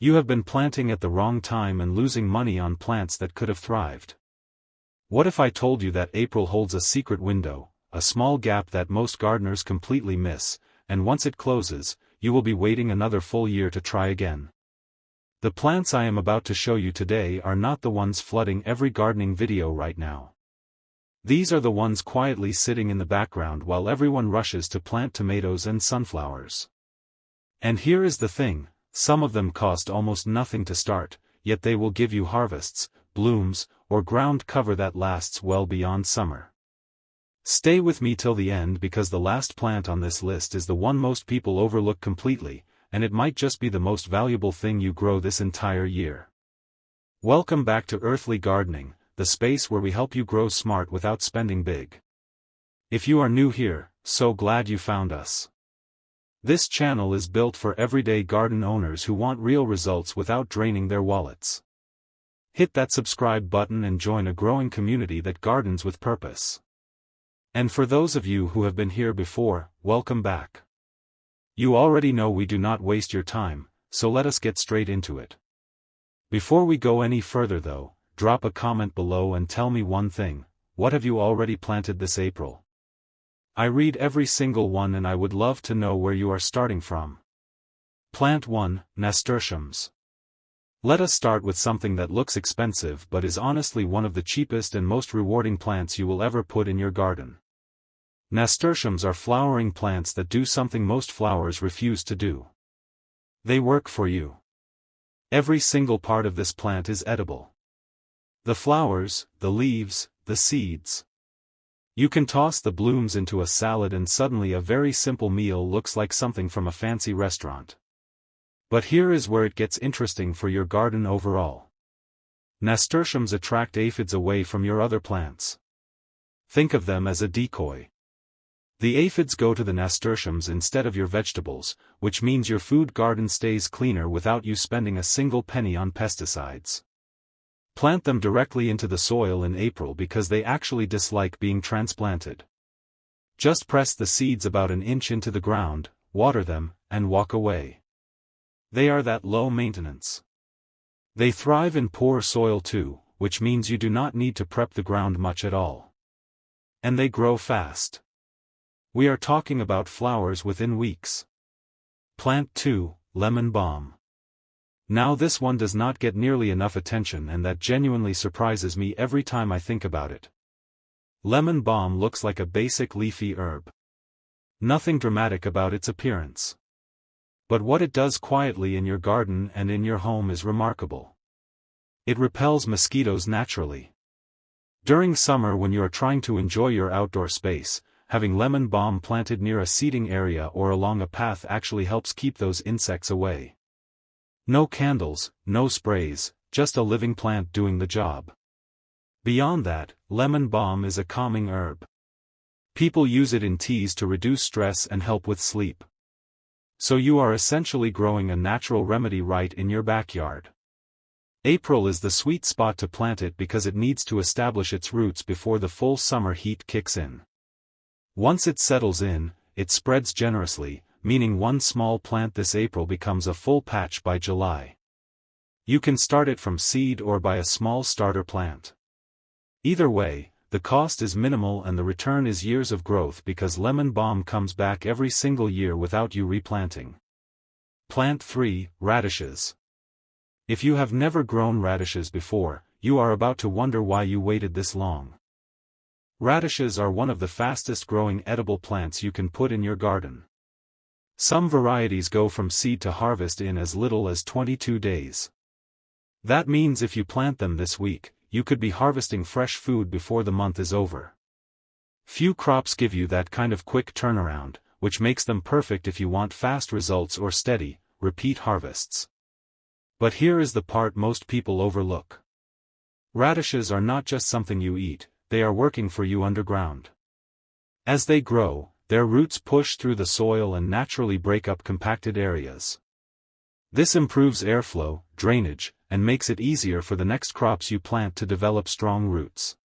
You have been planting at the wrong time and losing money on plants that could have thrived. What if I told you that April holds a secret window, a small gap that most gardeners completely miss, and once it closes, you will be waiting another full year to try again? The plants I am about to show you today are not the ones flooding every gardening video right now. These are the ones quietly sitting in the background while everyone rushes to plant tomatoes and sunflowers. And here is the thing, some of them cost almost nothing to start, yet they will give you harvests, blooms, or ground cover that lasts well beyond summer. Stay with me till the end because the last plant on this list is the one most people overlook completely, and it might just be the most valuable thing you grow this entire year. Welcome back to Earthly Gardening, the space where we help you grow smart without spending big. If you are new here, so glad you found us. This channel is built for everyday garden owners who want real results without draining their wallets. Hit that subscribe button and join a growing community that gardens with purpose. And for those of you who have been here before, welcome back. You already know we do not waste your time, so let us get straight into it. Before we go any further though, drop a comment below and tell me one thing: what have you already planted this April? I read every single one and I would love to know where you are starting from. Plant 1, Nasturtiums. Let us start with something that looks expensive but is honestly one of the cheapest and most rewarding plants you will ever put in your garden. Nasturtiums are flowering plants that do something most flowers refuse to do. They work for you. Every single part of this plant is edible. The flowers, the leaves, the seeds. You can toss the blooms into a salad and suddenly a very simple meal looks like something from a fancy restaurant. But here is where it gets interesting for your garden overall. Nasturtiums attract aphids away from your other plants. Think of them as a decoy. The aphids go to the nasturtiums instead of your vegetables, which means your food garden stays cleaner without you spending a single penny on pesticides. Plant them directly into the soil in April because they actually dislike being transplanted. Just press the seeds about an inch into the ground, water them, and walk away. They are that low maintenance. They thrive in poor soil too, which means you do not need to prep the ground much at all. And they grow fast. We are talking about flowers within weeks. Plant 2, Lemon Balm. Now this one does not get nearly enough attention and that genuinely surprises me every time I think about it. Lemon balm looks like a basic leafy herb. Nothing dramatic about its appearance. But what it does quietly in your garden and in your home is remarkable. It repels mosquitoes naturally. During summer when you are trying to enjoy your outdoor space, having lemon balm planted near a seating area or along a path actually helps keep those insects away. No candles, no sprays, just a living plant doing the job. Beyond that, lemon balm is a calming herb. People use it in teas to reduce stress and help with sleep. So you are essentially growing a natural remedy right in your backyard. April is the sweet spot to plant it because it needs to establish its roots before the full summer heat kicks in. Once it settles in, it spreads generously, meaning one small plant this April becomes a full patch by July. You can start it from seed or buy a small starter plant. Either way, the cost is minimal and the return is years of growth because lemon balm comes back every single year without you replanting. Plant 3, Radishes. If you have never grown radishes before, you are about to wonder why you waited this long. Radishes are one of the fastest growing edible plants you can put in your garden. Some varieties go from seed to harvest in as little as 22 days. That means if you plant them this week, you could be harvesting fresh food before the month is over. Few crops give you that kind of quick turnaround, which makes them perfect if you want fast results or steady, repeat harvests. But here is the part most people overlook. Radishes are not just something you eat, they are working for you underground. As they grow, their roots push through the soil and naturally break up compacted areas. This improves airflow, drainage, and makes it easier for the next crops you plant to develop strong roots.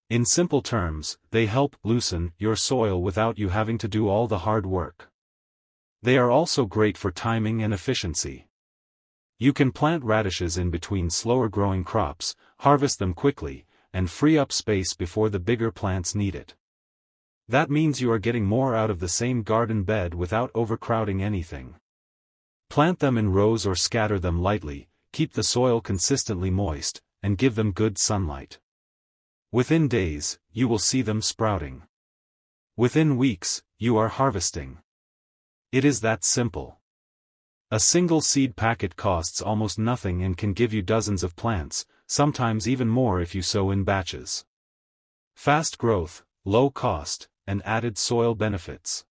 In simple terms, they help loosen your soil without you having to do all the hard work. They are also great for timing and efficiency. You can plant radishes in between slower growing crops, harvest them quickly, and free up space before the bigger plants need it. That means you are getting more out of the same garden bed without overcrowding anything. Plant them in rows or scatter them lightly, keep the soil consistently moist, and give them good sunlight. Within days, you will see them sprouting. Within weeks, you are harvesting. It is that simple. A single seed packet costs almost nothing and can give you dozens of plants, sometimes even more if you sow in batches. Fast growth, low cost, and added soil benefits.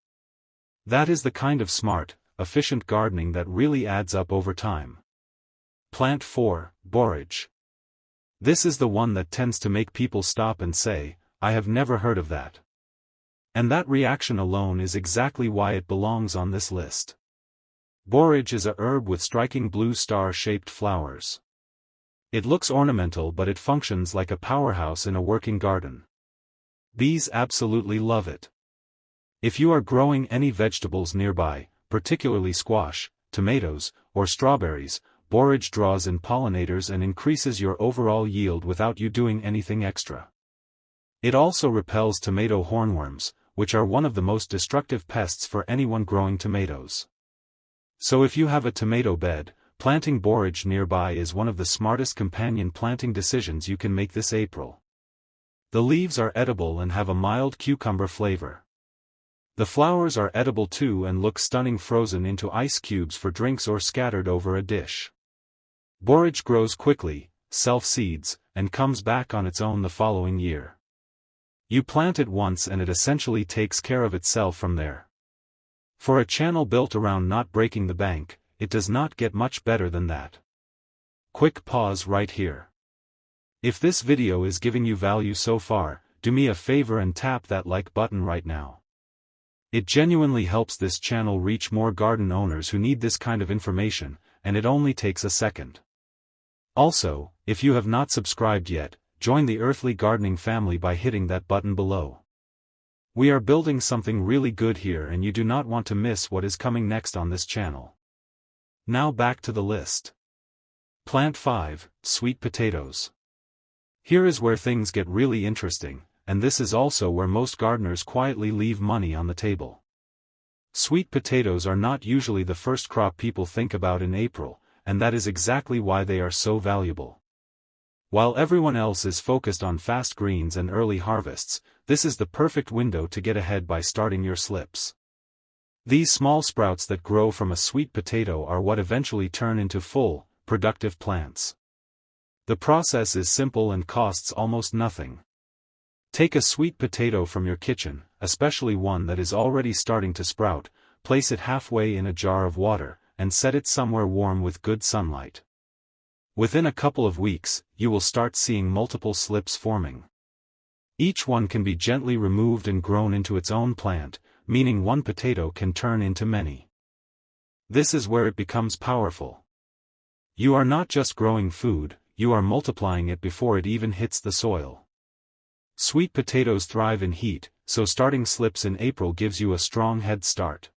That is the kind of smart, efficient gardening that really adds up over time. Plant 4, Borage. This is the one that tends to make people stop and say, "I have never heard of that." And that reaction alone is exactly why it belongs on this list. Borage is a herb with striking blue star-shaped flowers. It looks ornamental, but it functions like a powerhouse in a working garden. Bees absolutely love it. If you are growing any vegetables nearby, particularly squash, tomatoes, or strawberries, borage draws in pollinators and increases your overall yield without you doing anything extra. It also repels tomato hornworms, which are one of the most destructive pests for anyone growing tomatoes. So if you have a tomato bed, planting borage nearby is one of the smartest companion planting decisions you can make this April. The leaves are edible and have a mild cucumber flavor. The flowers are edible too and look stunning frozen into ice cubes for drinks or scattered over a dish. Borage grows quickly, self-seeds, and comes back on its own the following year. You plant it once and it essentially takes care of itself from there. For a channel built around not breaking the bank, it does not get much better than that. Quick pause right here. If this video is giving you value so far, do me a favor and tap that like button right now. It genuinely helps this channel reach more garden owners who need this kind of information, and it only takes a second. Also, if you have not subscribed yet, join the Earthly Gardening family by hitting that button below. We are building something really good here and you do not want to miss what is coming next on this channel. Now back to the list. Plant 5, Sweet Potatoes. Here is where things get really interesting, and this is also where most gardeners quietly leave money on the table. Sweet potatoes are not usually the first crop people think about in April, and that is exactly why they are so valuable. While everyone else is focused on fast greens and early harvests, this is the perfect window to get ahead by starting your slips. These small sprouts that grow from a sweet potato are what eventually turn into full, productive plants. The process is simple and costs almost nothing. Take a sweet potato from your kitchen, especially one that is already starting to sprout, place it halfway in a jar of water, and set it somewhere warm with good sunlight. Within a couple of weeks, you will start seeing multiple slips forming. Each one can be gently removed and grown into its own plant, meaning one potato can turn into many. This is where it becomes powerful. You are not just growing food, you are multiplying it before it even hits the soil. Sweet potatoes thrive in heat, so starting slips in April gives you a strong head start.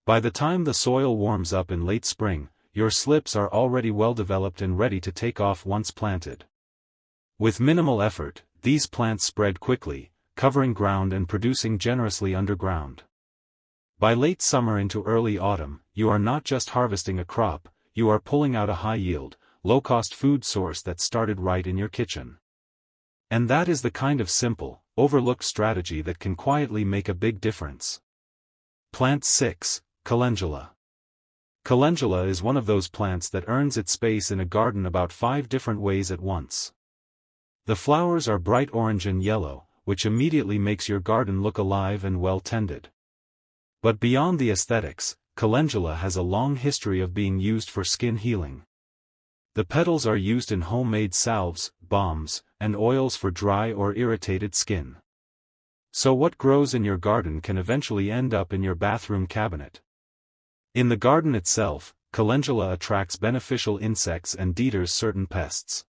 By the time the soil warms up in late spring, your slips are already well developed and ready to take off once planted. With minimal effort, these plants spread quickly, covering ground and producing generously underground. By late summer into early autumn, you are not just harvesting a crop, you are pulling out a high-yield, low-cost food source that started right in your kitchen. And that is the kind of simple, overlooked strategy that can quietly make a big difference. Plant 6, Calendula. Calendula is one of those plants that earns its space in a garden about 5 different ways at once. The flowers are bright orange and yellow, which immediately makes your garden look alive and well tended. But beyond the aesthetics, calendula has a long history of being used for skin healing. The petals are used in homemade salves, balms, and oils for dry or irritated skin. So what grows in your garden can eventually end up in your bathroom cabinet. In the garden itself, calendula attracts beneficial insects and deters certain pests.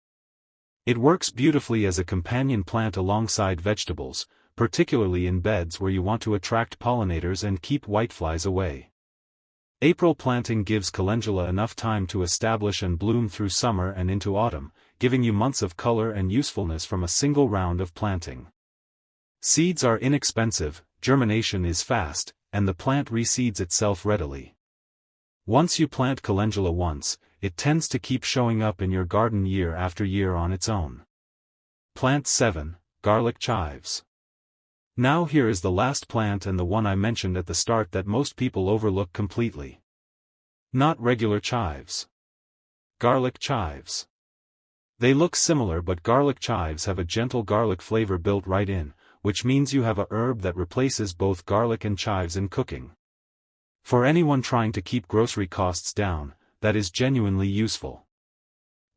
It works beautifully as a companion plant alongside vegetables, particularly in beds where you want to attract pollinators and keep whiteflies away. April planting gives calendula enough time to establish and bloom through summer and into autumn, giving you months of color and usefulness from a single round of planting. Seeds are inexpensive, germination is fast, and the plant reseeds itself readily. Once you plant calendula once, it tends to keep showing up in your garden year after year on its own. Plant 7, Garlic Chives. Now here is the last plant and the one I mentioned at the start that most people overlook completely. Not regular chives. Garlic chives. They look similar, but garlic chives have a gentle garlic flavor built right in, which means you have a herb that replaces both garlic and chives in cooking. For anyone trying to keep grocery costs down, that is genuinely useful.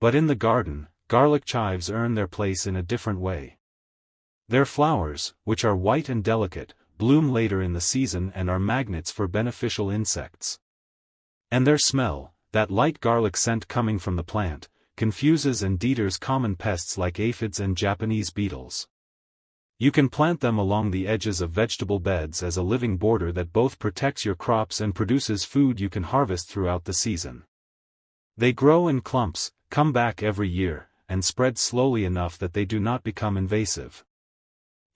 But in the garden, garlic chives earn their place in a different way. Their flowers, which are white and delicate, bloom later in the season and are magnets for beneficial insects. And their smell, that light garlic scent coming from the plant, confuses and deters common pests like aphids and Japanese beetles. You can plant them along the edges of vegetable beds as a living border that both protects your crops and produces food you can harvest throughout the season. They grow in clumps, come back every year, and spread slowly enough that they do not become invasive.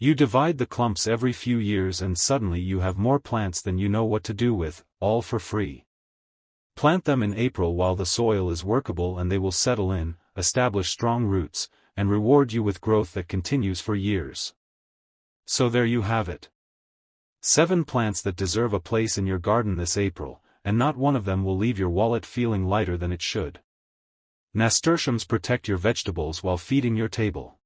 You divide the clumps every few years and suddenly you have more plants than you know what to do with, all for free. Plant them in April while the soil is workable and they will settle in, establish strong roots, and reward you with growth that continues for years. So there you have it. 7 plants that deserve a place in your garden this April, and not one of them will leave your wallet feeling lighter than it should. Nasturtiums protect your vegetables while feeding your table.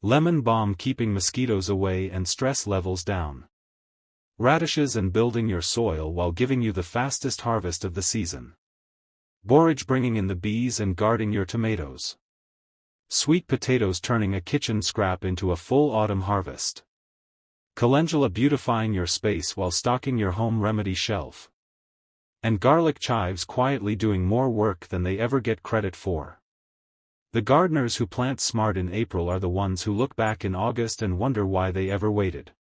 Lemon balm keeping mosquitoes away and stress levels down. Radishes and building your soil while giving you the fastest harvest of the season. Borage bringing in the bees and guarding your tomatoes. Sweet potatoes turning a kitchen scrap into a full autumn harvest. Calendula beautifying your space while stocking your home remedy shelf. And garlic chives quietly doing more work than they ever get credit for. The gardeners who plant smart in April are the ones who look back in August and wonder why they ever waited.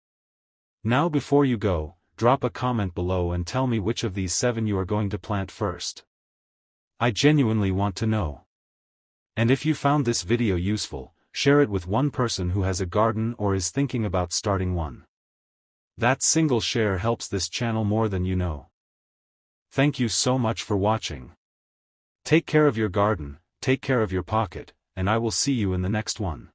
Now before you go, drop a comment below and tell me which of these 7 you are going to plant first. I genuinely want to know. And if you found this video useful, share it with one person who has a garden or is thinking about starting one. That single share helps this channel more than you know. Thank you so much for watching. Take care of your garden, take care of your pocket, and I will see you in the next one.